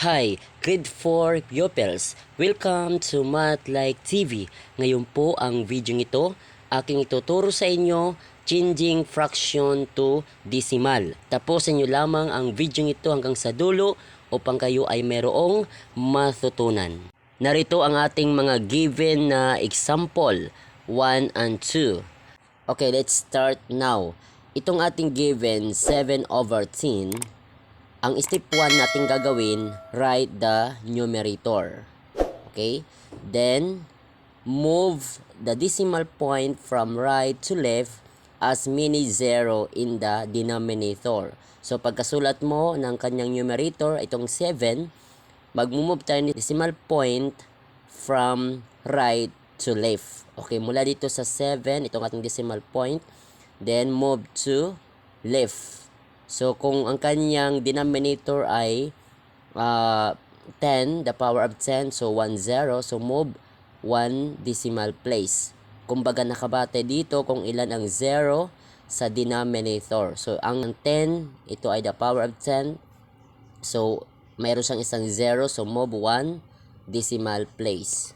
Hi, Grade 4 pupils! Welcome to Math Like TV. Ngayon po ang video ito, aking ituturo sa inyo, changing fraction to decimal. Tapusin nyo lamang ang video ito hanggang sa dulo upang kayo ay merong matutunan. Narito ang ating mga given na example, 1 and 2. Okay, let's start now. Itong ating given, 7/10. Ang step 1 natin gagawin, write the numerator. Okay? Then, move the decimal point from right to left as many zero in the denominator. So, pagkasulat mo ng kanyang numerator, itong 7, mag-move tayo ng decimal point from right to left. Okay, mula dito sa 7, itong ating decimal point, then move to left. So, kung ang kanyang denominator ay 10, the power of 10, so 1, 0, so move 1 decimal place. Kumbaga nakabate dito kung ilan ang 0 sa denominator. So, ang 10, ito ay the power of 10. So, mayroon siyang isang 0, so move 1 decimal place.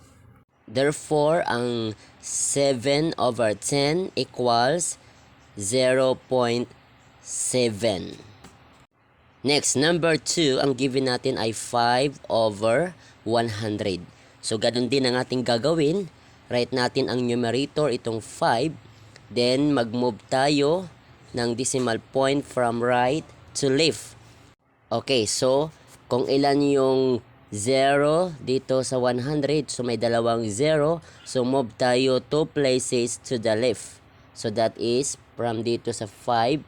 Therefore, ang 7/10 equals 0.7. Next, number 2, ang given natin ay 5/100. So, ganun din ang ating gagawin. Write natin ang numerator, itong 5. Then, mag-move tayo ng decimal point from right to left. Okay, so, kung ilan yung 0 dito sa 100, so may dalawang 0. So, move tayo 2 places to the left. So, that is from dito sa 5,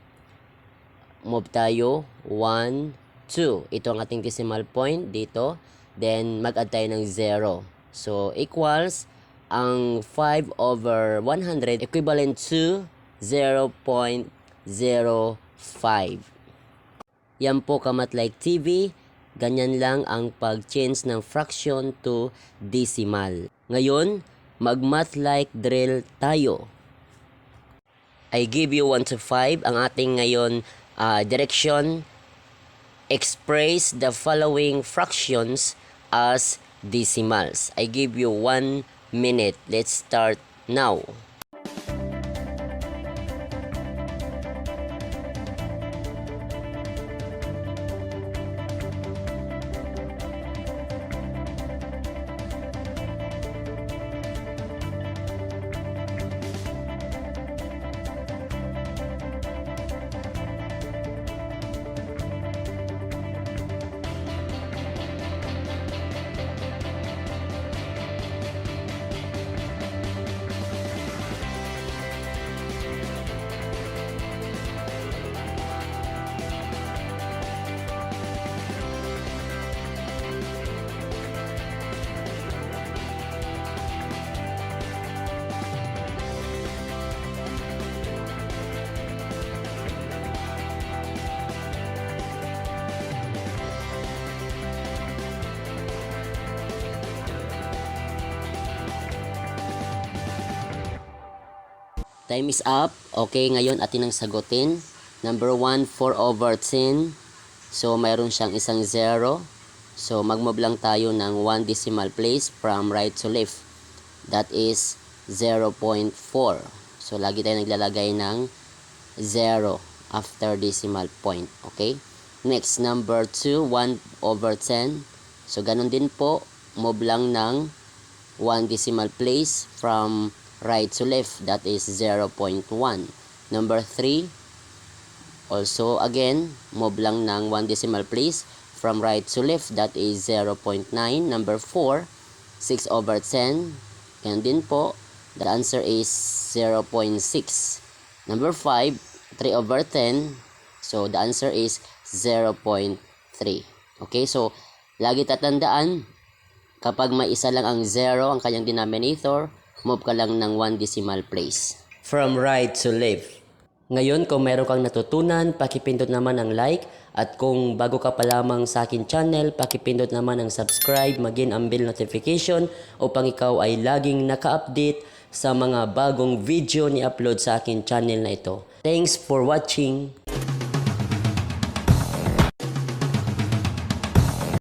move tayo 1, 2. Ito ang ating decimal point dito. Then, mag-add tayo ng 0. So, equals ang 5/100 equivalent to 0.05. Yan po ka Math Like TV. Ganyan lang ang pag-change ng fraction to decimal. Ngayon, mag-Math Like drill tayo. I give you 1 to 5. Ang ating ngayon direction, express the following fractions as decimals. I give you 1 minute. Let's start now. Time is up. Okay, ngayon atin ang sagutin. Number 1, 4/10. So, mayroon siyang isang 0. So, mag-move lang tayo ng 1 decimal place from right to left. That is 0.4. So, lagi tayo naglalagay ng 0 after decimal point. Okay? Next, number 2, 1/10. So, ganun din po. Move lang ng 1 decimal place from right to left, that is 0.1. Number 3, also again, move lang ng 1 decimal place from right to left, that is 0.9. Number 4, 6/10. Yan din po, the answer is 0.6. Number 5, 3/10. So, the answer is 0.3. Okay, so, lagi tatandaan, kapag may isa lang ang 0, ang kanyang denominator, move ka lang ng 1 decimal place. From right to left. Ngayon, kung meron kang natutunan, pakipindot naman ang like. At kung bago ka pa lamang sa akin channel, pakipindot naman ang subscribe, maging ang bell notification upang ikaw ay laging naka-update sa mga bagong video ni upload sa akin channel na ito. Thanks for watching!